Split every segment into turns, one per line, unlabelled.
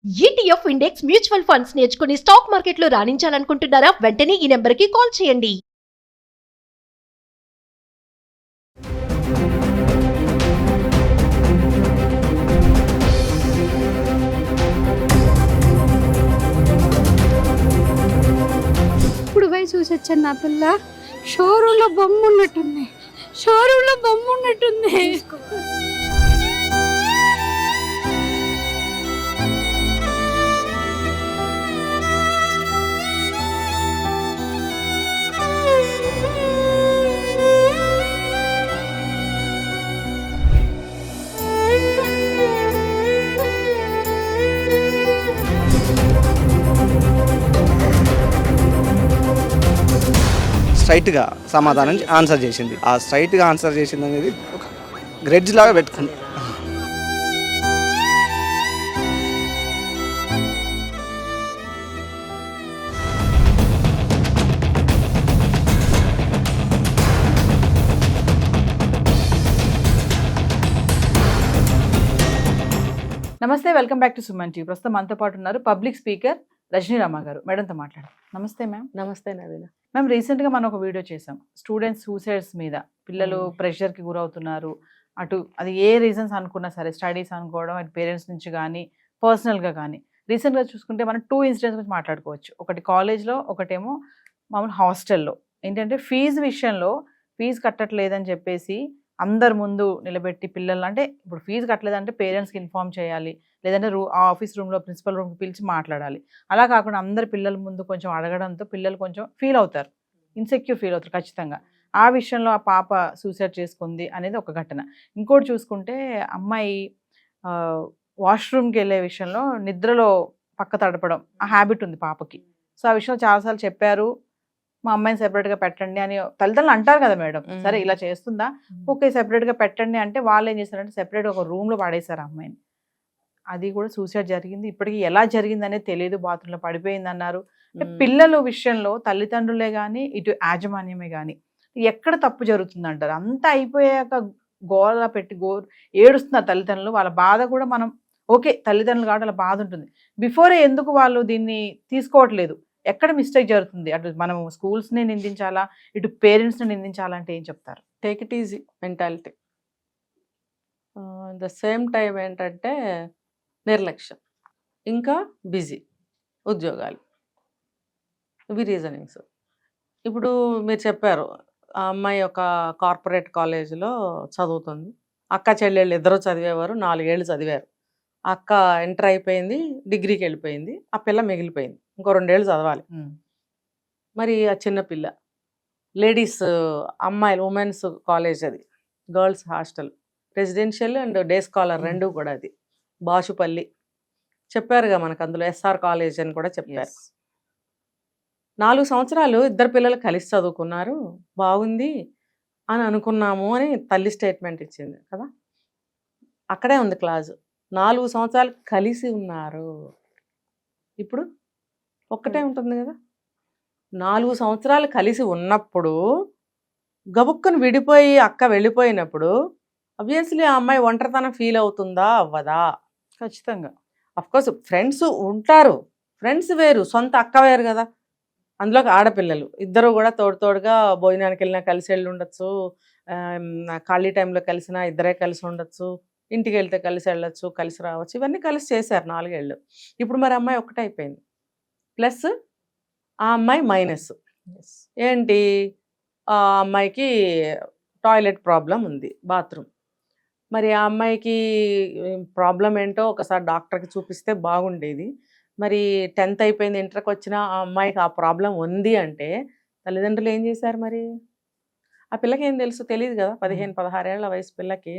ETF index mutual funds నేర్చుకుని stock మార్కెట్లో రాణించాలనుకుంటున్నారా? వెంటనే ఈ నెంబర్కి కాల్ చేయండి.
ఇప్పుడు పోయి చూసొచ్చాను. నా పిల్ల షోరూంలో బొమ్మ ఉన్నట్టుంది. షోరూంలో బొమ్మ ఉన్నట్టుంది.
స్ట్రైట్గా సమాధానం ఆన్సర్ చేసింది. ఆ స్ట్రైట్గా ఆన్సర్ చేసింది అనేది ఒక గ్రెడ్జ్ లాగా పెట్టుకుంది.
నమస్తే, welcome back to Suman TV. ప్రస్తుతం మనతో పాటు ఉన్నారు పబ్లిక్ స్పీకర్ రజనీ రామ గారు. మేడంతో మాట్లాడారు. నమస్తే మ్యామ్.
నమస్తే నవీన.
మ్యామ్, రీసెంట్గా మనం ఒక వీడియో చేసాం స్టూడెంట్స్ సూసైడ్స్ మీద. పిల్లలు ప్రెషర్కి గురవుతున్నారు. అటు అది ఏ రీజన్స్ అనుకున్నా సరే, స్టడీస్ అనుకోవడం, అది పేరెంట్స్ నుంచి కానీ పర్సనల్గా కానీ. రీసెంట్గా చూసుకుంటే మనం 2 ఇన్సిడెంట్స్ గురించి మాట్లాడుకోవచ్చు. ఒకటి కాలేజ్లో, ఒకటేమో మామూలు హాస్టల్లో. ఏంటంటే ఫీజు విషయంలో ఫీజు కట్టట్లేదని చెప్పేసి అందరి ముందు నిలబెట్టి పిల్లలు, అంటే ఇప్పుడు ఫీజు కట్టలేదంటే పేరెంట్స్కి ఇన్ఫార్మ్ చేయాలి, లేదంటే ఆ ఆఫీస్ రూమ్లో ప్రిన్సిపల్ రూమ్కి పిలిచి మాట్లాడాలి. అలా కాకుండా అందరి పిల్లల ముందు కొంచెం అడగడంతో పిల్లలు కొంచెం ఫీల్ అవుతారు, ఇన్సెక్యూర్ ఫీల్ అవుతారు ఖచ్చితంగా. ఆ విషయంలో ఆ పాప సూసైడ్ చేసుకుంది అనేది ఒక ఘటన. ఇంకోటి చూసుకుంటే అమ్మాయి వాష్రూమ్కి వెళ్ళే విషయంలో నిద్రలో పక్క తడపడం ఆ హ్యాబిట్ ఉంది పాపకి. సో ఆ విషయంలో చాలాసార్లు చెప్పారు, మా అమ్మాయిని సెపరేట్గా పెట్టండి అని తల్లిదండ్రులు అంటారు కదా మేడం. సరే ఇలా చేస్తుందా, ఓకే సెపరేట్గా పెట్టండి అంటే వాళ్ళు ఏం చేస్తారంటే సెపరేట్గా ఒక రూమ్లో పడేశారు అమ్మాయిని. అది కూడా సూసైడ్ జరిగింది. ఇప్పటికీ ఎలా జరిగింది అనేది తెలియదు. బాత్రూంలో పడిపోయింది అన్నారు. అంటే పిల్లల విషయంలో తల్లిదండ్రులే కానీ ఇటు యాజమాన్యమే కానీ ఎక్కడ తప్పు జరుగుతుంది అంటారు? అంతా అయిపోయాక గోల పెట్టి ఏడుస్తున్నారు తల్లిదండ్రులు. వాళ్ళ బాధ కూడా మనం ఓకే, తల్లిదండ్రులు కాబట్టి అలా బాధ ఉంటుంది. బిఫోరే ఎందుకు వాళ్ళు దీన్ని తీసుకోవట్లేదు? ఎక్కడ మిస్టేక్ జరుగుతుంది? అటు మనం స్కూల్స్ని నిందించాలా, ఇటు పేరెంట్స్ని నిందించాలంటే ఏం చెప్తారు?
Take it easy mentality. The same time ఏంటంటే నిర్లక్ష్యం, ఇంకా బిజీ, ఉద్యోగాలు, ఇవి రీజనింగ్స్. ఇప్పుడు మీరు చెప్పారు, ఆ అమ్మాయి ఒక కార్పొరేట్ కాలేజీలో చదువుతుంది. అక్క చెల్లెళ్ళు ఇద్దరు చదివేవారు, 4 ఏళ్ళు చదివారు. అక్క ఎంటర్ అయిపోయింది, డిగ్రీకి వెళ్ళిపోయింది. ఆ పిల్ల మిగిలిపోయింది, ఇంకో 2 ఏళ్ళు చదవాలి. మరి ఆ చిన్న పిల్ల లేడీస్ అమ్మాయిలు ఉమెన్స్ కాలేజ్, అది girls hostel, residential and day scholar 2 కూడా. అది బాషుపల్లి చెప్పారుగా మనకు, అందులో ఎస్ఆర్ కాలేజ్ అని కూడా చెప్పారు. 4 సంవత్సరాలు ఇద్దరు పిల్లలు కలిసి చదువుకున్నారు, బాగుంది అని అనుకున్నాము అని తల్లి స్టేట్మెంట్ ఇచ్చింది కదా. అక్కడే ఉంది క్లాజు. 4 సంవత్సరాలు కలిసి ఉన్నారు, ఇప్పుడు ఒక్కటే ఉంటుంది కదా. 4 సంవత్సరాలు కలిసి ఉన్నప్పుడు గబుక్కుని విడిపోయి అక్క వెళ్ళిపోయినప్పుడు అబ్వియస్లీ ఆ అమ్మాయి ఒంటరితనం ఫీల్ అవుతుందా, అవ్వదా?
ఖచ్చితంగా.
అఫ్కోర్స్ ఫ్రెండ్స్ ఉంటారు, ఫ్రెండ్స్ వేరు, సొంత అక్క వేరు కదా. అందులోకి ఆడపిల్లలు ఇద్దరు కూడా తోడుగా భోజనానికి వెళ్ళినా కలిసి వెళ్ళి ఉండొచ్చు, ఖాళీ టైంలో కలిసినా ఇద్దరే కలిసి ఉండొచ్చు, ఇంటికి వెళ్తే కలిసి వెళ్ళొచ్చు, కలిసి రావచ్చు, ఇవన్నీ కలిసి చేశారు 4 ఏళ్ళు. ఇప్పుడు మరి అమ్మాయి ఒక్కటే అయిపోయింది. ప్లస్ ఆ అమ్మాయి మైనస్ ఏంటి, ఆ అమ్మాయికి టాయిలెట్ ప్రాబ్లం ఉంది, బాత్రూమ్. మరి ఆ అమ్మాయికి ప్రాబ్లం ఏంటో ఒకసారి డాక్టర్కి చూపిస్తే బాగుండేది. మరి 10th అయిపోయింది, ఇంటర్కి వచ్చినా ఆ అమ్మాయికి ఆ ప్రాబ్లం ఉంది అంటే తల్లిదండ్రులు ఏం చేశారు మరి? ఆ పిల్లకి ఏం తెలుసు? తెలియదు కదా. 15-16 ఏళ్ల వయసు పిల్లకి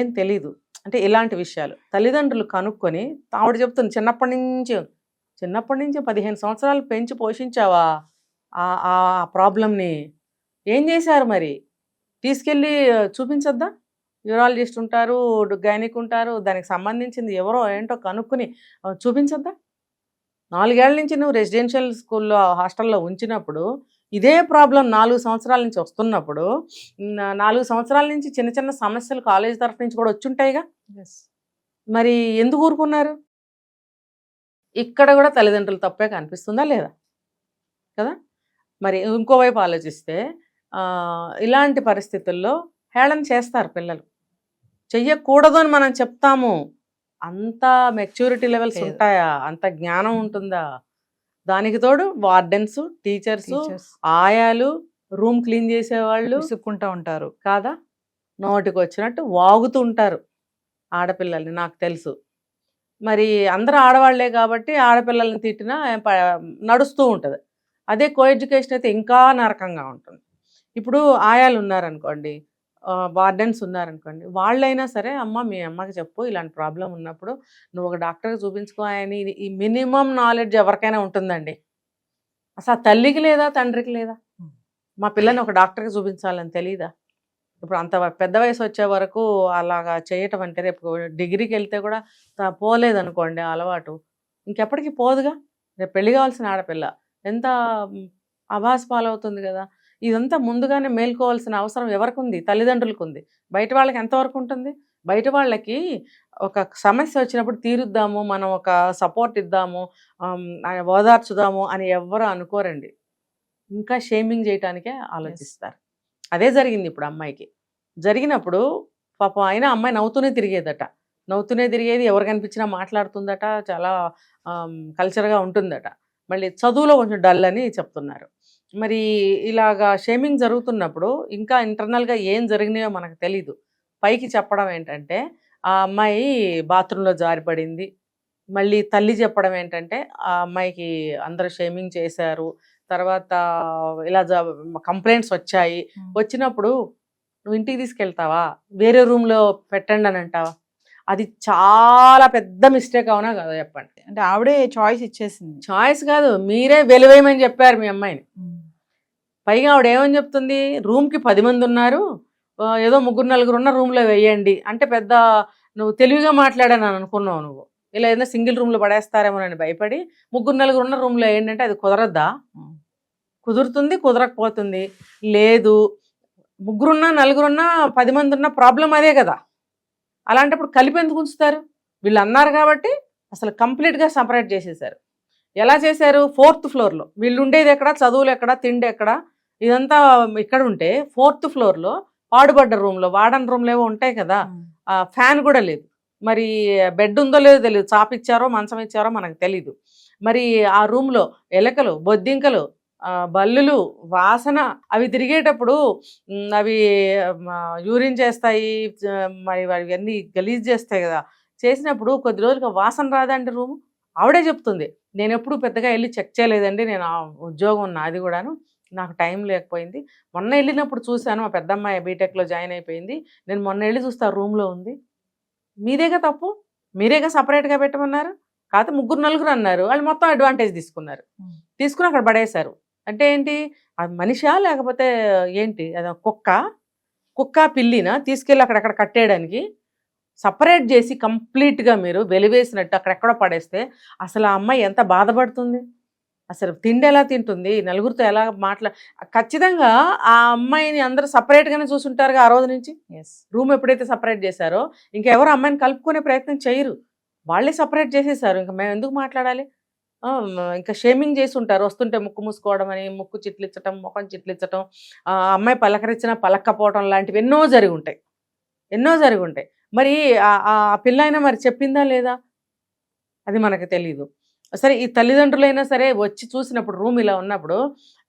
ఏం తెలీదు. అంటే ఇలాంటి విషయాలు తల్లిదండ్రులు కనుక్కొని, ఆవిడ చెప్తుంది చిన్నప్పటి నుంచి 15 సంవత్సరాలు పెంచి పోషించావా ఆ ప్రాబ్లంని, ఏం చేశారు మరి? తీసుకెళ్ళి చూపించొద్దా? యూరాలజిస్ట్ ఉంటారు, గైనిక్ ఉంటారు, దానికి సంబంధించింది ఎవరో ఏంటో కనుక్కుని చూపించొద్దా? 4 ఏళ్ల నుంచి నువ్వు రెసిడెన్షియల్ స్కూల్లో హాస్టల్లో ఉంచినప్పుడు ఇదే ప్రాబ్లం 4 సంవత్సరాల నుంచి వస్తున్నప్పుడు, 4 సంవత్సరాల నుంచి చిన్న చిన్న సమస్యలు కాలేజ్ తరఫు నుంచి కూడా వచ్చుంటాయిగా. మరి ఎందుకు ఊరుకున్నారు? ఇక్కడ కూడా తల్లిదండ్రులు తప్పే కనిపిస్తుందా లేదా కదా. మరి ఇంకోవైపు ఆలోచిస్తే ఇలాంటి పరిస్థితుల్లో హేళన చేస్తారు పిల్లలు. చెయ్యకూడదు అని మనం చెప్తాము, అంత మెచ్యూరిటీ లెవెల్స్
లేదు.
ఉంటాయా, అంత జ్ఞానం ఉంటుందా? దానికి తోడు వార్డెన్స్, టీచర్స్, ఆయాలు, రూమ్ క్లీన్ చేసేవాళ్ళు
విసుక్కుంటా ఉంటారు.
కాదా, నోటికి వచ్చినట్టు వాగుతూ ఉంటారు ఆడపిల్లల్ని, నాకు తెలుసు. మరి అందరూ ఆడవాళ్లే కాబట్టి ఆడపిల్లల్ని తిట్టినా నడుస్తూ ఉంటుంది. అదే కో ఎడ్యుకేషన్ అయితే ఇంకా నరకంగా ఉంటుంది. ఇప్పుడు ఆయాలు ఉన్నారనుకోండి, వార్డెన్స్ ఉన్నారనుకోండి, వాళ్ళైనా సరే అమ్మ మీ అమ్మకి చెప్పు ఇలాంటి ప్రాబ్లం ఉన్నప్పుడు నువ్వు ఒక డాక్టర్కి చూపించుకో అని ఈ మినిమం నాలెడ్జ్ ఎవరికైనా ఉంటుందండి. అసలు తల్లికి లేదా తండ్రికి లేదా? మా పిల్లని ఒక డాక్టర్కి చూపించాలని తెలీదా? ఇప్పుడు అంత పెద్ద వయసు వచ్చే వరకు అలాగా చేయటం అంటే రేపు డిగ్రీకి వెళ్తే కూడా పోలేదనుకోండి ఆ అలవాటు, ఇంకెప్పటికీ పోదుగా. రేపు పెళ్లి కావాల్సిన ఆడపిల్ల ఎంత అభాస్ పాలవుతుంది కదా. ఇదంతా ముందుగానే మేల్కోవాల్సిన అవసరం ఎవరికి ఉంది? తల్లిదండ్రులకు ఉంది. బయట వాళ్ళకి ఎంతవరకు ఉంటుంది? బయట వాళ్ళకి ఒక సమస్య వచ్చినప్పుడు తీరుద్దాము, మనం ఒక సపోర్ట్ ఇద్దాము, ఓదార్చుదాము అని ఎవ్వరూ అనుకోరండి. ఇంకా షేమింగ్ చేయటానికే ఆలోచిస్తారు. అదే జరిగింది ఇప్పుడు అమ్మాయికి. జరిగినప్పుడు పాపం అయినా అమ్మాయి నవ్వుతూనే తిరిగేదట, నవ్వుతూనే తిరిగేది, ఎవరు కనిపించినా మాట్లాడుతుందట, చాలా కల్చర్గా ఉంటుందట. మళ్ళీ చదువులో కొంచెం డల్ అని చెప్తున్నారు. మరి ఇలాగా షేమింగ్ జరుగుతున్నప్పుడు ఇంకా ఇంటర్నల్గా ఏం జరిగినాయో మనకు తెలీదు. పైకి చెప్పడం ఏంటంటే ఆ అమ్మాయి బాత్రూంలో జారిపడింది, మళ్ళీ తల్లి చెప్పడం ఏంటంటే ఆ అమ్మాయికి అందరూ షేమింగ్ చేశారు, తర్వాత ఇలా కంప్లైంట్స్ వచ్చాయి, వచ్చినప్పుడు నువ్వు ఇంటికి తీసుకెళ్తావా, వేరే రూమ్లో పెట్టండి అని అంటావా? అది చాలా పెద్ద మిస్టేక్ అవునా కదా చెప్పండి.
అంటే ఆవిడే చాయిస్ ఇచ్చేసింది.
చాయిస్ కాదు, మీరే వెలువేయమని చెప్పారు మీ అమ్మాయిని. పైగా ఆవిడ ఏమని చెప్తుంది, రూమ్కి 10 మంది ఉన్నారు, ఏదో 3-4 ఉన్న రూమ్లో వేయండి అంటే, పెద్ద నువ్వు తెలివిగా మాట్లాడాను అనుకున్నావు నువ్వు. ఇలా ఏదైనా సింగిల్ రూమ్లో పడేస్తారేమోనని భయపడి 3-4 ఉన్న రూమ్లో వేయండి అంటే అది కుదరద్దా? కుదురుతుంది, కుదరకపోతుంది. లేదు 3 4 10 మంది ఉన్న ప్రాబ్లం అదే కదా. అలాంటప్పుడు కలిపి ఎందుకు ఉంచుతారు? వీళ్ళు అన్నారు కాబట్టి అసలు కంప్లీట్గా సపరేట్ చేసేసారు. ఎలా చేశారు? 4th ఫ్లోర్లో వీళ్ళు ఉండేది ఎక్కడ, చదువులు ఎక్కడ, తిండి ఎక్కడ, ఇదంతా ఇక్కడ ఉంటే 4th ఫ్లోర్లో పాడుబడ్డ రూమ్లో, వార్డన్ రూమ్లో ఏవో ఉంటాయి కదా, ఫ్యాన్ కూడా లేదు. మరి బెడ్ ఉందో లేదో తెలియదు, చాపిచ్చారో మంచం ఇచ్చారో మనకు తెలీదు. మరి ఆ రూమ్లో ఎలకలు, బొద్దింకలు, బల్లులు, వాసన, అవి తిరిగేటప్పుడు అవి యూరిన్ చేస్తాయి, మరి అవన్నీ గలీజ్ చేస్తాయి కదా. చేసినప్పుడు కొద్ది రోజులుగా వాసన రాదండి రూము. ఆవిడే చెప్తుంది, నేను ఎప్పుడు పెద్దగా వెళ్ళి చెక్ చేయలేదండి, నేను ఉద్యోగం ఉన్నా, అది కూడాను నాకు టైం లేకపోయింది. మొన్న వెళ్ళినప్పుడు చూశాను, మా పెద్దమ్మాయి బీటెక్లో జాయిన్ అయిపోయింది, నేను మొన్న వెళ్ళి చూస్తే రూమ్లో ఉంది. మీదేగా తప్పు, మీరేగా సపరేట్గా పెట్టమన్నారు. కాకపోతే 3-4 అన్నారు, వాళ్ళు మొత్తం అడ్వాంటేజ్ తీసుకున్నారు, తీసుకుని అక్కడ పడేశారు. అంటే ఏంటి, అది మనిషా లేకపోతే ఏంటి? అది కుక్క పిల్లినా తీసుకెళ్ళి అక్కడక్కడ కట్టేయడానికి? సపరేట్ చేసి కంప్లీట్గా మీరు వెలివేసినట్టు అక్కడెక్కడో పడేస్తే అసలు ఆ అమ్మాయి ఎంత బాధపడుతుంది, అసలు తిండి ఎలా తింటుంది, నలుగురితో ఎలా ఖచ్చితంగా ఆ అమ్మాయిని అందరూ సపరేట్గానే చూసుంటారుగా ఆ రోజు నుంచి. రూమ్ ఎప్పుడైతే సపరేట్ చేశారో ఇంకెవరు అమ్మాయిని కలుపుకునే ప్రయత్నం చేయరు, వాళ్ళే సపరేట్ చేసేసారు. ఇంకా మేము ఎందుకు మాట్లాడాలి? ఇంకా షేమింగ్ చేసి ఉంటారు, వస్తుంటే ముక్కు మూసుకోవడం అని, ముక్కు చిట్లిచ్చటం, ముఖం చిట్లిచ్చటం, అమ్మాయి పలకరించినా పలక్కపోవడం లాంటివి ఎన్నో జరిగి ఉంటాయి. మరి ఆ పిల్ల అయినా మరి చెప్పిందా లేదా అది మనకు తెలీదు. సరే, ఈ తల్లిదండ్రులైనా సరే వచ్చి చూసినప్పుడు రూమ్ ఇలా ఉన్నప్పుడు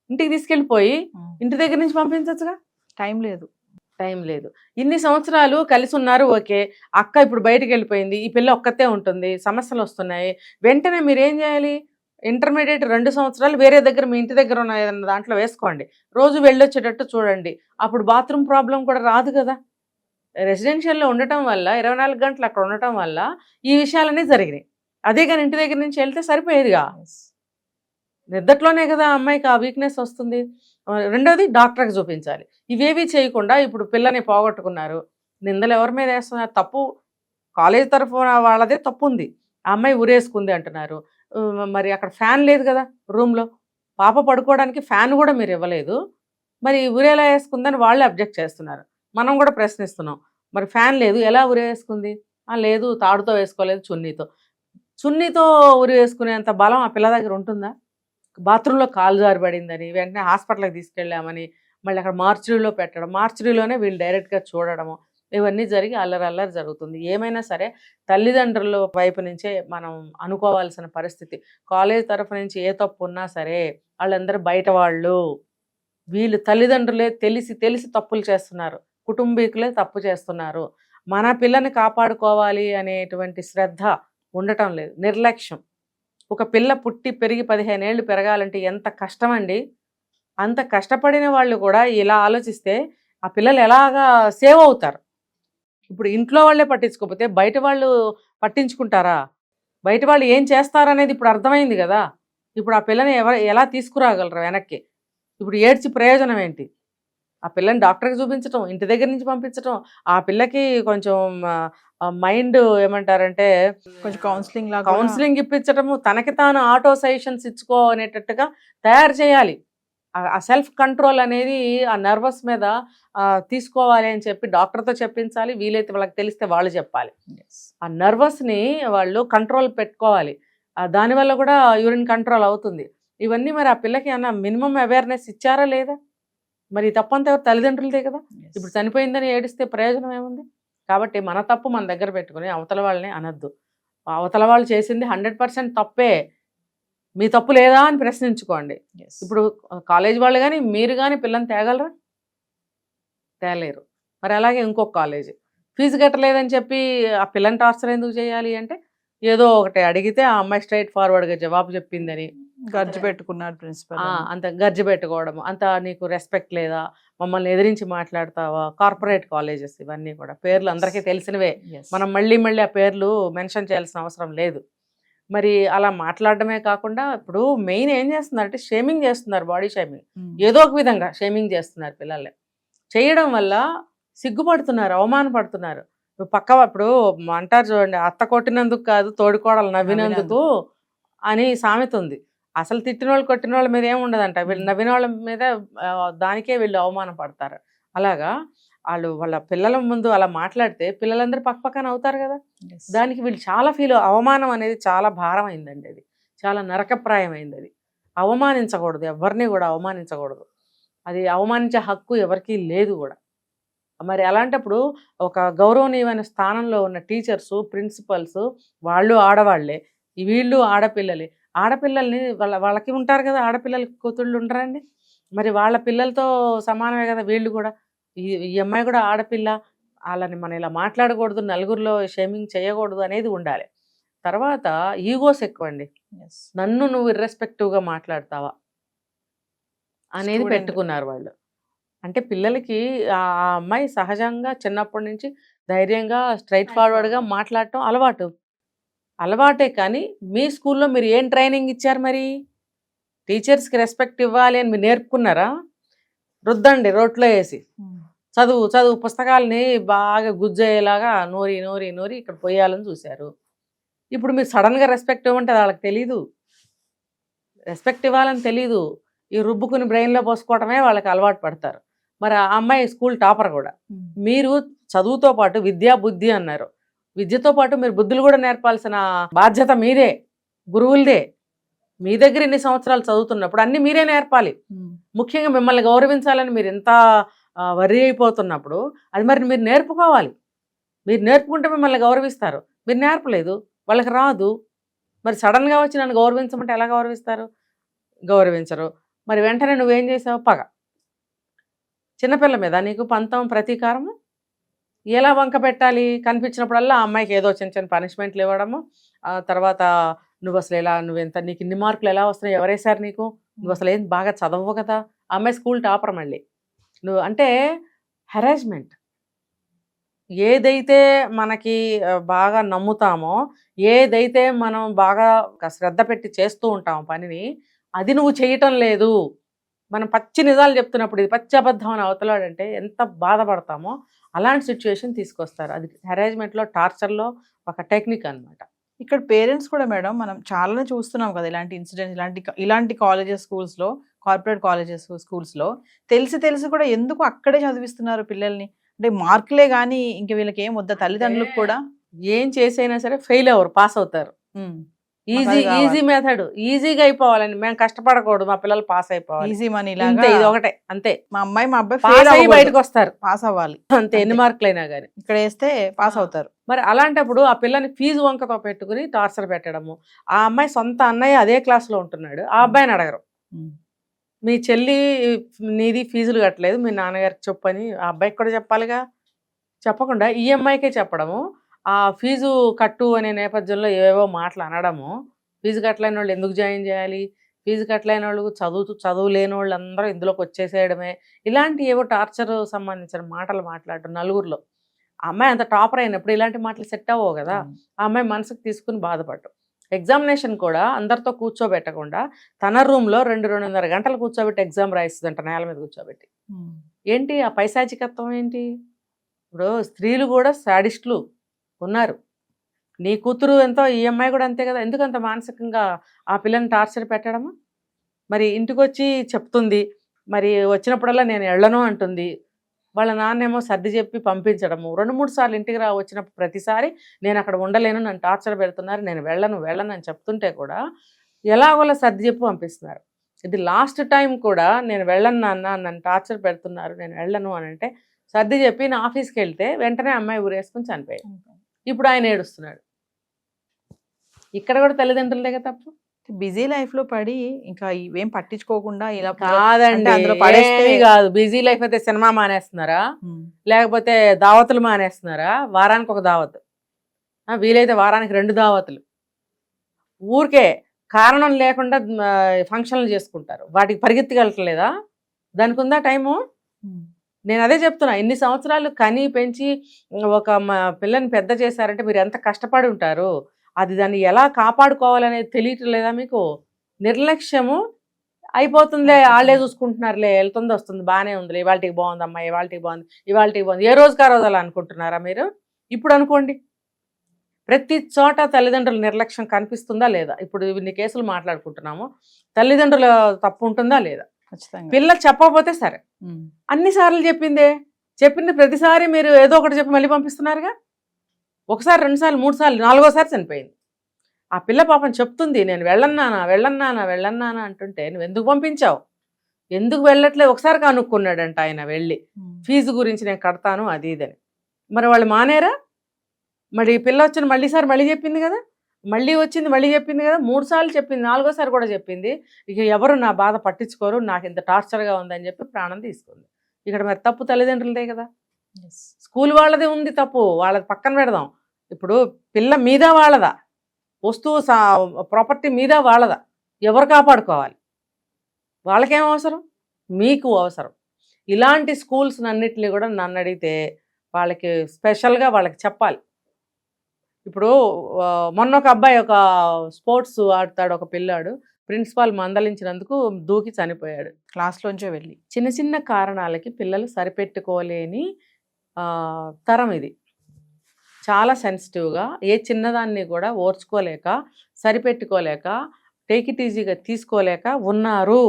ఇంటికి తీసుకెళ్ళిపోయి ఇంటి దగ్గర నుంచి పంపించచ్చుగా.
టైం లేదు.
ఇన్ని సంవత్సరాలు కలిసి ఉన్నారు, ఓకే. అక్క ఇప్పుడు బయటకు వెళ్ళిపోయింది, ఈ పిల్ల ఒక్కతే ఉంటుంది, సమస్యలు వస్తున్నాయి. వెంటనే మీరేం చేయాలి? ఇంటర్మీడియట్ 2 సంవత్సరాలు వేరే దగ్గర, మీ ఇంటి దగ్గర ఉన్న ఏదన్నా దాంట్లో వేసుకోండి, రోజు వెళ్ళొచ్చేటట్టు చూడండి. అప్పుడు బాత్రూమ్ ప్రాబ్లం కూడా రాదు కదా. రెసిడెన్షియల్లో ఉండటం వల్ల 24 గంటలు అక్కడ ఉండటం వల్ల ఈ విషయాలన్నీ జరిగినాయి. అదే కానీ ఇంటి దగ్గర నుంచి వెళ్తే సరిపోయేదిగా. నిద్దట్లోనే కదా అమ్మాయికి ఆ వీక్నెస్ వస్తుంది. రెండోది డాక్టర్కి చూపించాలి. ఇవేవి చేయకుండా ఇప్పుడు పిల్లని పోగొట్టుకున్నారు, నిందలు ఎవరి మీద వేస్తున్నారు? తప్పు కాలేజ్ తరఫున వాళ్ళదే తప్పు ఉంది. ఆ అమ్మాయి ఉరేసుకుంది అంటున్నారు, మరి అక్కడ ఫ్యాన్ లేదు కదా రూమ్లో, పాప పడుకోవడానికి ఫ్యాన్ కూడా మీరు ఇవ్వలేదు, మరి ఉరేలా వేసుకుందని వాళ్ళే అబ్జెక్ట్ చేస్తున్నారు. మనం కూడా ప్రశ్నిస్తున్నాం, మరి ఫ్యాన్ లేదు ఎలా ఉరేసుకుంది? లేదు, తాడుతో వేసుకోలేదు, చున్నీతో. చున్నీతో ఉరి వేసుకునేంత బలం ఆ పిల్ల దగ్గర ఉంటుందా? బాత్రూంలో కాలు జారి పడిందని వెంటనే హాస్పిటల్కి తీసుకెళ్ళామని మళ్ళీ అక్కడ మార్చురీలో పెట్టడం, మార్చురీలోనే వీళ్ళు డైరెక్ట్గా చూడడము, ఇవన్నీ జరిగి అల్లరి జరుగుతుంది. ఏమైనా సరే తల్లిదండ్రుల వైపు నుంచే మనం అనుకోవాల్సిన పరిస్థితి. కాలేజ్ తరఫు నుంచి ఏ తప్పు ఉన్నా సరే వాళ్ళందరూ బయట వాళ్ళు, వీళ్ళు తల్లిదండ్రులే తెలిసి తప్పులు చేస్తున్నారు, కుటుంబీకులే తప్పు చేస్తున్నారు. మన పిల్లని కాపాడుకోవాలి అనేటువంటి శ్రద్ధ ఉండటం లేదు, నిర్లక్ష్యం. ఒక పిల్ల పుట్టి పెరిగి 15 ఏళ్ళు పెరగాలంటే ఎంత కష్టం అండి. అంత కష్టపడిన వాళ్ళు కూడా ఇలా ఆలోచిస్తే ఆ పిల్లలు ఎలాగా సేవ్ అవుతారు? ఇప్పుడు ఇంట్లో వాళ్ళే పట్టించుకోకపోతే బయట వాళ్ళు పట్టించుకుంటారా? బయట వాళ్ళు ఏం చేస్తారనేది ఇప్పుడు అర్థమైంది కదా. ఇప్పుడు ఆ పిల్లని ఎలా తీసుకురాగలరు వెనక్కి? ఇప్పుడు ఏడ్చి ప్రయోజనం ఏంటి? ఆ పిల్లని డాక్టర్కి చూపించటం, ఇంటి దగ్గర నుంచి పంపించటం, ఆ పిల్లకి కొంచెం మైండ్ ఏమంటారంటే
కొంచెం
కౌన్సిలింగ్ ఇప్పించటము, తనకి తాను ఆటో సజెషన్స్ ఇచ్చుకో అనేటట్టుగా తయారు చేయాలి. ఆ సెల్ఫ్ కంట్రోల్ అనేది ఆ నర్వస్ మీద తీసుకోవాలి అని చెప్పి డాక్టర్తో చెప్పించాలి. వీలైతే వాళ్ళకి తెలిస్తే వాళ్ళు చెప్పాలి. ఆ నర్వస్ని వాళ్ళు కంట్రోల్ పెట్టుకోవాలి. దానివల్ల కూడా యూరిన్ కంట్రోల్ అవుతుంది. ఇవన్నీ మరి ఆ పిల్లకి అన్న మినిమం అవేర్నెస్ ఇచ్చారా లేదా? మరి తప్పంతా ఎవరు? తల్లిదండ్రులదే కదా. ఇప్పుడు చనిపోయిందని ఏడిస్తే ప్రయోజనం ఏముంది? కాబట్టి మన తప్పు మన దగ్గర పెట్టుకుని అవతల వాళ్ళని అనద్దు. అవతల వాళ్ళు చేసింది 100% తప్పే, మీ తప్పు లేదా అని ప్రశ్నించుకోండి. ఇప్పుడు కాలేజ్ వాళ్ళు కానీ మీరు కానీ పిల్లని తేగలరా? తేలేరు. మరి అలాగే ఇంకొక కాలేజీ ఫీజు కట్టలేదని చెప్పి ఆ పిల్లని టార్చర్ ఎందుకు చేయాలి అంటే, ఏదో ఒకటి అడిగితే ఆ అమ్మాయి స్ట్రైట్ ఫార్వర్డ్గా జవాబు చెప్పిందని
గర్జు పెట్టుకున్నాడు ప్రిన్సిపల్.
అంత గర్జి పెట్టుకోవడం, అంత నీకు రెస్పెక్ట్ లేదా, మమ్మల్ని ఎదిరించి మాట్లాడతావా? కార్పొరేట్ కాలేజెస్ ఇవన్నీ కూడా పేర్లు అందరికీ తెలిసినవే, మనం మళ్ళీ ఆ పేర్లు మెన్షన్ చేయాల్సిన అవసరం లేదు. మరి అలా మాట్లాడడమే కాకుండా ఇప్పుడు మెయిన్ ఏం చేస్తున్నారంటే షేమింగ్ చేస్తున్నారు, బాడీ షేమింగ్. ఏదో ఒక విధంగా షేమింగ్ చేస్తున్నారు పిల్లల్ని. చేయడం వల్ల సిగ్గుపడుతున్నారు, అవమానపడుతున్నారు. ఇప్పుడు అంటారు చూడండి, అత్త కొట్టినందుకు కాదు తోడుకోడలు నవ్వినందుకు అని సామెత ఉంది. అసలు తిట్టిన వాళ్ళు కొట్టిన వాళ్ళ మీద ఏముండదంట, వీళ్ళు నవ్విన వాళ్ళ మీద దానికే వీళ్ళు అవమానం పడతారు. అలాగా వాళ్ళ పిల్లల ముందు అలా మాట్లాడితే పిల్లలందరూ పక్కన అవుతారు కదా. దానికి వీళ్ళు చాలా అవమానం అనేది చాలా భారం అయిందండి. అది చాలా నరకప్రాయమైంది. అది అవమానించకూడదు, ఎవరిని కూడా అవమానించకూడదు. అది అవమానించే హక్కు ఎవరికీ లేదు కూడా. మరి అలాంటప్పుడు ఒక గౌరవనీయమైన స్థానంలో ఉన్న టీచర్సు, ప్రిన్సిపల్స్ వాళ్ళు ఆడవాళ్లే, వీళ్ళు ఆడపిల్లలే. ఆడపిల్లల్ని వాళ్ళకి ఉంటారు కదా, ఆడపిల్లలకి కూతుళ్ళు ఉంటారండి. మరి వాళ్ళ పిల్లలతో సమానమే కదా వీళ్ళు కూడా. ఈ అమ్మాయి కూడా ఆడపిల్ల, వాళ్ళని మనం ఇలా మాట్లాడకూడదు, నలుగురిలో షేమింగ్ చేయకూడదు అనేది ఉండాలి. తర్వాత ఈగోస్ ఎక్కువ అండి. నన్ను నువ్వు ఇర్రెస్పెక్టివ్గా మాట్లాడతావా అనేది పెట్టుకున్నారు వాళ్ళు. అంటే పిల్లలకి ఆ అమ్మాయి సహజంగా చిన్నప్పటి నుంచి ధైర్యంగా స్ట్రైట్ ఫార్వర్డ్గా మాట్లాడటం అలవాటే. కానీ మీ స్కూల్లో మీరు ఏం ట్రైనింగ్ ఇచ్చారు? మరి టీచర్స్కి రెస్పెక్ట్ ఇవ్వాలి అని మీరు నేర్పుకున్నారా? రుద్దండి రోట్లో వేసి, చదువు పుస్తకాలని బాగా గుజ్జయ్యేలాగా నూరి ఇక్కడ పోయాలని చూశారు. ఇప్పుడు మీరు సడన్గా రెస్పెక్ట్ ఇవ్వమంటే వాళ్ళకి తెలీదు, రెస్పెక్ట్ ఇవ్వాలని తెలీదు. ఈ రుబ్బుకుని బ్రెయిన్లో పోసుకోవటమే వాళ్ళకి అలవాటు పడతారు. మరి ఆ అమ్మాయి స్కూల్ టాపర్ కూడా. మీరు చదువుతో పాటు విద్యా బుద్ధి అన్నారు, విద్యతో పాటు మీరు బుద్ధులు కూడా నేర్పాల్సిన బాధ్యత మీదే, గురువులదే. మీ దగ్గర ఇన్ని సంవత్సరాలు చదువుతున్నప్పుడు అన్ని మీరే నేర్పాలి. ముఖ్యంగా మిమ్మల్ని గౌరవించాలని మీరు ఎంత వర్రీ అయిపోతున్నప్పుడు అది మరి మీరు నేర్పుకోవాలి. మీరు నేర్పుకుంటే మిమ్మల్ని గౌరవిస్తారు. మీరు నేర్పలేదు, వాళ్ళకి రాదు. మరి సడన్గా వచ్చి నన్ను గౌరవించమంటే ఎలా గౌరవిస్తారు? గౌరవించరు. మరి వెంటనే నువ్వేం చేసావు? పగ. చిన్నపిల్ల మీద నీకు పంతం, ప్రతీకారము. ఎలా వంక పెట్టాలి? కనిపించినప్పుడల్లా ఆ అమ్మాయికి ఏదో చిన్న పనిష్మెంట్లు ఇవ్వడము. తర్వాత నువ్వు అసలు నీకు ఇన్ని మార్కులు ఎలా వస్తున్నాయి, ఎవరేసారు నీకు, నువ్వు అసలు ఏం బాగా చదవవు కదా. ఆ అమ్మాయి స్కూల్ టాపర్ మళ్ళీ. నువ్వు అంటే హెరాస్మెంట్. ఏదైతే మనకి బాగా నమ్ముతామో, ఏదైతే మనం బాగా శ్రద్ధ పెట్టి చేస్తూ ఉంటామో పనిని, అది నువ్వు చేయటం లేదు. మనం పచ్చి నిజాలు చెప్తున్నప్పుడు ఇది పచ్చి అబద్ధం అని అవతలాడంటే ఎంత బాధపడతామో అలాంటి సిచ్యువేషన్ తీసుకొస్తారు. అది హెరాస్మెంట్లో, టార్చర్లో ఒక టెక్నిక్ అనమాట.
ఇక్కడ పేరెంట్స్ కూడా మేడం మనం చాలానే చూస్తున్నాం కదా ఇలాంటి ఇన్సిడెంట్స్, ఇలాంటి కాలేజెస్, స్కూల్స్లో, కార్పొరేట్ కాలేజెస్, స్కూల్స్లో తెలిసి కూడా ఎందుకు అక్కడే చదివిస్తున్నారు పిల్లల్ని? అంటే మార్కులే కానీ ఇంక వీళ్ళకి ఏం వద్దా? తల్లిదండ్రులకు కూడా
ఏం చేసైనా సరే ఫెయిల్ అవ్వరు, పాస్ అవుతారు. ఈజీ ఈజీ మెథడ్, ఈజీగా అయిపోవాలని. మేము కష్టపడకూడదు, మా పిల్లలు పాస్ అయిపోవాలి,
ఈజీ మనీ
అంతే. ఇది ఒకటే, అంతే.
మా అమ్మాయి మా అబ్బాయి
పాస్ అయ్యి బయటకు వస్తారు,
పాస్ అవ్వాలి
అంతే. ఎన్ని మార్కులు అయినా కానీ
ఇక్కడ వేస్తే పాస్ అవుతారు.
మరి అలాంటప్పుడు ఆ పిల్లని ఫీజు వంకతో పెట్టుకుని టార్చర్ పెట్టడము. ఆ అమ్మాయి సొంత అన్నయ్య అదే క్లాస్లో ఉంటున్నాడు, ఆ అబ్బాయిని అడగరు. మీ చెల్లి నీది ఫీజులు కట్టలేదు, మీ నాన్నగారికి చెప్పని ఆ అబ్బాయికి కూడా చెప్పాలిగా. చెప్పకుండా ఈ అమ్మాయికే చెప్పడము, ఆ ఫీజు కట్టు అనే నేపథ్యంలో ఏవేవో మాటలు అనడము. ఫీజు కట్టలేని వాళ్ళు ఎందుకు జాయిన్ చేయాలి, ఫీజు కట్టలేని వాళ్ళు చదువు లేని వాళ్ళు అందరూ ఇందులోకి వచ్చేసేయడమే, ఇలాంటి ఏవో టార్చర్ సంబంధించిన మాటలు మాట్లాడటం నలుగురిలో. ఆ అమ్మాయి అంత టాపర్ అయినప్పుడు ఇలాంటి మాటలు సెట్ అవ్వవు కదా. ఆ అమ్మాయి మనసుకు తీసుకుని బాధపడటం. ఎగ్జామినేషన్ కూడా అందరితో కూర్చోబెట్టకుండా తన రూమ్లో 2-2.5 గంటలు కూర్చోబెట్టి ఎగ్జామ్ రాయిస్తుందంట, నేల మీద కూర్చోబెట్టి. ఏంటి ఆ పైశాచికత్వం ఏంటి? ఇప్పుడు స్త్రీలు కూడా శాడిస్టులు ఉన్నారు. నీ కూతురు ఎంతో, ఈ అమ్మాయి కూడా అంతే కదా. ఎందుకంత మానసికంగా ఆ పిల్లని టార్చర్ పెట్టడము? మరి ఇంటికి వచ్చి చెప్తుంది, మరి వచ్చినప్పుడల్లా నేను వెళ్ళను అంటుంది. వాళ్ళ నాన్నేమో సర్ది చెప్పి పంపించడము. 2-3 సార్లు ఇంటికి వచ్చినప్పుడు ప్రతిసారి నేను అక్కడ ఉండలేను, నన్ను టార్చర్ పెడుతున్నారు, నేను వెళ్ళను అని చెప్తుంటే కూడా ఎలాగోలా సర్ది చెప్పి పంపిస్తున్నారు. ఇది లాస్ట్ టైం కూడా నేను వెళ్ళను నాన్న, నన్ను టార్చర్ పెడుతున్నారు, నేను వెళ్ళను అని అంటే సర్ది చెప్పి నా ఆఫీస్కి వెళ్తే వెంటనే అమ్మాయి ఊరేసుకుని చనిపోయాడు. ఇప్పుడు ఆయన ఏడుస్తున్నాడు. ఇక్కడ కూడా తల్లిదండ్రులదే కదా తప్పు.
బిజీ లైఫ్ లో పడి ఇంకా ఇవేం పట్టించుకోకుండా ఇలా
కాదండి,
అందులో పడేస్తే
కాదు. బిజీ లైఫ్ అయితే సినిమా మానేస్తున్నారా, లేకపోతే దావతులు మానేస్తున్నారా? వారానికి ఒక దావత్, వీలైతే వారానికి 2 దావతులు. ఊరికే కారణం లేకుండా ఫంక్షన్లు చేసుకుంటారు, వాటికి పరిగెత్తికెళ్ళట్లేదా? దానికి ఉందా టైము? నేను అదే చెప్తున్నా, ఇన్ని సంవత్సరాలు కని పెంచి ఒక పిల్లని పెద్ద చేశారంటే మీరు ఎంత కష్టపడి ఉంటారు. అది దాన్ని ఎలా కాపాడుకోవాలనేది తెలియట్లేదా మీకు? నిర్లక్ష్యము అయిపోతుందిలే, వాళ్ళే చూసుకుంటున్నారులే, వెళ్తుంది వస్తుంది బాగానే ఉందిలే, ఇవాళకి బాగుందమ్మా, ఇవాళకి బాగుంది, ఏ రోజుకి ఆ రోజు అలా అనుకుంటున్నారా మీరు? ఇప్పుడు అనుకోండి, ప్రతి చోట తల్లిదండ్రుల నిర్లక్ష్యం కనిపిస్తుందా లేదా? ఇప్పుడు ఇన్ని కేసులు మాట్లాడుకుంటున్నాము, తల్లిదండ్రుల తప్పు ఉంటుందా లేదా? పిల్ల చెప్పకపోతే సరే, అన్నిసార్లు చెప్పింది ప్రతిసారి మీరు ఏదో ఒకటి చెప్పి మళ్ళీ పంపిస్తున్నారుగా. 1 సారి 2 సార్లు 3 సార్లు 4వ సారి చనిపోయింది. ఆ పిల్ల పాపం చెప్తుంది, నేను వెళ్ళన్నానా అంటుంటే నువ్వు ఎందుకు పంపించావు, ఎందుకు వెళ్ళట్లేదు? ఒకసారి కనుక్కున్నాడంట ఆయన వెళ్ళి, ఫీజు గురించి నేను కడతాను అది ఇదని. మరి వాళ్ళు మానేరా? మరి పిల్ల వచ్చిన మళ్ళీ చెప్పింది కదా, మళ్ళీ వచ్చింది మళ్ళీ చెప్పింది కదా, 3 సార్లు చెప్పింది, 4వ సారి కూడా చెప్పింది. ఇక ఎవరు నా బాధ పట్టించుకోరు, నాకు ఇంత టార్చర్గా ఉందని చెప్పి ప్రాణం తీసుకుంది. ఇక్కడ మరి తప్పు తల్లిదండ్రులదే కదా. స్కూల్ వాళ్ళదే ఉంది తప్పు, వాళ్ళది పక్కన పెడదాం. ఇప్పుడు పిల్ల మీద వాళ్ళదా, వస్తువు ప్రాపర్టీ మీద వాళ్ళదా, ఎవరు కాపాడుకోవాలి? వాళ్ళకేం అవసరం, మీకు అవసరం. ఇలాంటి స్కూల్స్ అన్నిటిని కూడా నన్ను అడిగితే వాళ్ళకి స్పెషల్గా వాళ్ళకి చెప్పాలి. ఇప్పుడు మొన్న ఒక అబ్బాయి ఒక స్పోర్ట్స్ ఆడతాడు, ఒక పిల్లాడు, ప్రిన్సిపాల్ మందలించినందుకు దూకి చనిపోయాడు
క్లాస్లోంచే వెళ్ళి.
చిన్న కారణాలకి పిల్లలు సరిపెట్టుకోలేని తరం ఇది. చాలా సెన్సిటివ్గా ఏ చిన్నదాన్ని కూడా ఓర్చుకోలేక, సరిపెట్టుకోలేక, టేక్ ఇట్ ఈజీగా తీసుకోలేక ఉన్నారు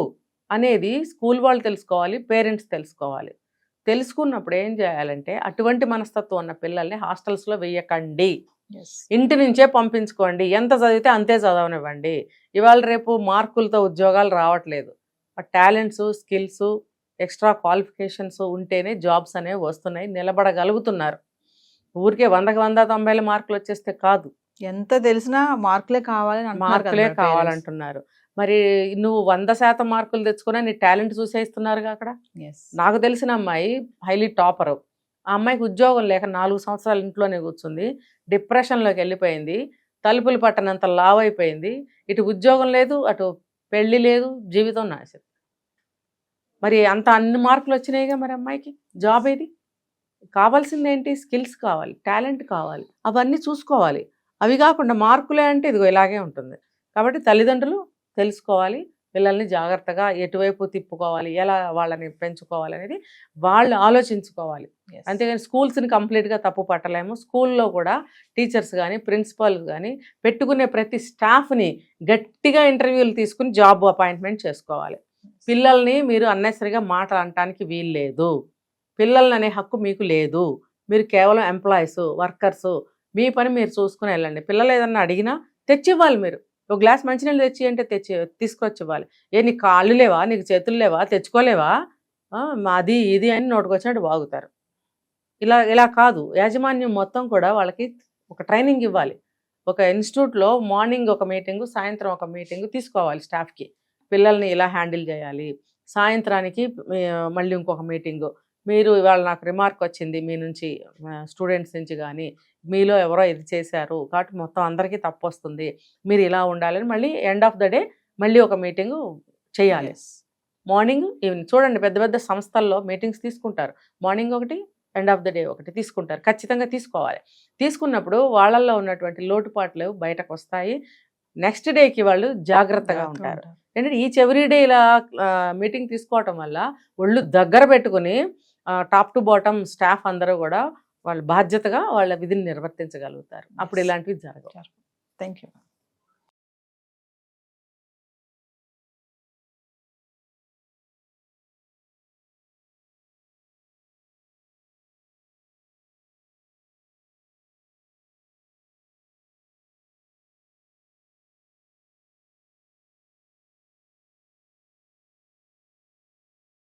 అనేది స్కూల్ వాళ్ళు తెలుసుకోవాలి, పేరెంట్స్ తెలుసుకోవాలి. తెలుసుకున్నప్పుడు ఏం చేయాలంటే అటువంటి మనస్తత్వం ఉన్న పిల్లల్ని హాస్టల్స్లో వేయకండి, ఇంటి నుంచే పంపించుకోండి. ఎంత చదివితే అంతే చదవనివ్వండి. ఇవాళ రేపు మార్కులతో ఉద్యోగాలు రావట్లేదు. టాలెంట్స్, స్కిల్స్, ఎక్స్ట్రా క్వాలిఫికేషన్స్ ఉంటేనే జాబ్స్ అనేవి వస్తున్నాయి, నిలబడగలుగుతున్నారు. ఊరికే 100కి 190 మార్కులు వచ్చేస్తే కాదు.
ఎంత తెలిసినా మార్కులే
కావాలంటున్నారు. మరి నువ్వు 100% మార్కులు తెచ్చుకున్నా నీ టాలెంట్ చూసేస్తున్నారుగా అక్కడ. నాకు తెలిసిన అమ్మాయి హైలీ టాపరు. ఆ అమ్మాయికి ఉద్యోగం లేక 4 సంవత్సరాలు ఇంట్లోనే కూర్చుంది, డిప్రెషన్లోకి వెళ్ళిపోయింది, తలుపులు పట్టనంత లావ్ అయిపోయింది. ఇటు ఉద్యోగం లేదు, అటు పెళ్ళి లేదు, జీవితం నాశనం. మరి అన్ని మార్కులు వచ్చినాయిగా, మరి అమ్మాయికి జాబ్ ఏది? కావాల్సింది ఏంటి? స్కిల్స్ కావాలి, టాలెంట్ కావాలి, అవన్నీ చూసుకోవాలి. అవి కాకుండా మార్కులే అంటే ఇదిగో ఇలాగే ఉంటుంది. కాబట్టి తల్లిదండ్రులు తెలుసుకోవాలి, పిల్లల్ని జాగ్రత్తగా ఎటువైపు తిప్పుకోవాలి, ఎలా వాళ్ళని పెంచుకోవాలి అనేది వాళ్ళు ఆలోచించుకోవాలి. అంతేగాని స్కూల్స్ని కంప్లీట్గా తప్పు పట్టలేము. స్కూల్లో కూడా టీచర్స్ కానీ ప్రిన్సిపాల్ కానీ పెట్టుకునే ప్రతి స్టాఫ్ని గట్టిగా ఇంటర్వ్యూలు తీసుకుని జాబ్ అపాయింట్మెంట్ చేసుకోవాలి. పిల్లల్ని మీరు అన్నెసరిగా మాటలు అనటానికి వీలు లేదు. పిల్లల్ని అనే హక్కు మీకు లేదు. మీరు కేవలం ఎంప్లాయీస్, వర్కర్స్, మీ పని మీరు చూసుకుని వెళ్ళండి. పిల్లలు ఏదన్నా అడిగినా తెచ్చి ఇవ్వాలి. మీరు ఒక గ్లాస్ మంచినీళ్ళు తెచ్చి అంటే తీసుకొచ్చి ఇవ్వాలి. నీకు కాళ్ళు లేవా, నీకు చేతులు లేవా, తెచ్చుకోలేవా, మాది ఇది అని నోటుకొచ్చినట్టు వాగుతారు. ఇలా కాదు. యాజమాన్యం మొత్తం కూడా వాళ్ళకి ఒక ట్రైనింగ్ ఇవ్వాలి. ఒక ఇన్స్టిట్యూట్లో మార్నింగ్ ఒక మీటింగు, సాయంత్రం ఒక మీటింగు తీసుకోవాలి స్టాఫ్కి. పిల్లల్ని ఇలా హ్యాండిల్ చేయాలి. సాయంత్రానికి మళ్ళీ ఇంకొక మీటింగు. మీరు ఇవాళ నాకు రిమార్క్ వచ్చింది మీ నుంచి, స్టూడెంట్స్ నుంచి కానీ, మీలో ఎవరో ఇది చేశారు కాబట్టి మొత్తం అందరికీ తప్పు వస్తుంది, మీరు ఇలా ఉండాలని మళ్ళీ ఎండ్ ఆఫ్ ద డే మళ్ళీ ఒక మీటింగు చేయాలి. మార్నింగ్ ఈవినింగ్ చూడండి, పెద్ద పెద్ద సంస్థల్లో మీటింగ్స్ తీసుకుంటారు. మార్నింగ్ ఒకటి, ఎండ్ ఆఫ్ ద డే ఒకటి తీసుకుంటారు. ఖచ్చితంగా తీసుకోవాలి. తీసుకున్నప్పుడు వాళ్ళల్లో ఉన్నటువంటి లోటుపాట్లు బయటకు వస్తాయి. నెక్స్ట్ డేకి వాళ్ళు జాగ్రత్తగా ఉంటారు. ఏంటంటే ఈచ్ ఎవ్రీ డే ఇలా మీటింగ్ తీసుకోవటం వల్ల ఒళ్ళు దగ్గర పెట్టుకుని టాప్ టు బాటమ్ స్టాఫ్ అందరూ కూడా వాళ్ళ బాధ్యతగా వాళ్ళ విధిని నిర్వర్తించగలుగుతారు. అప్పుడు ఇలాంటివి జరగవు.
Thank you.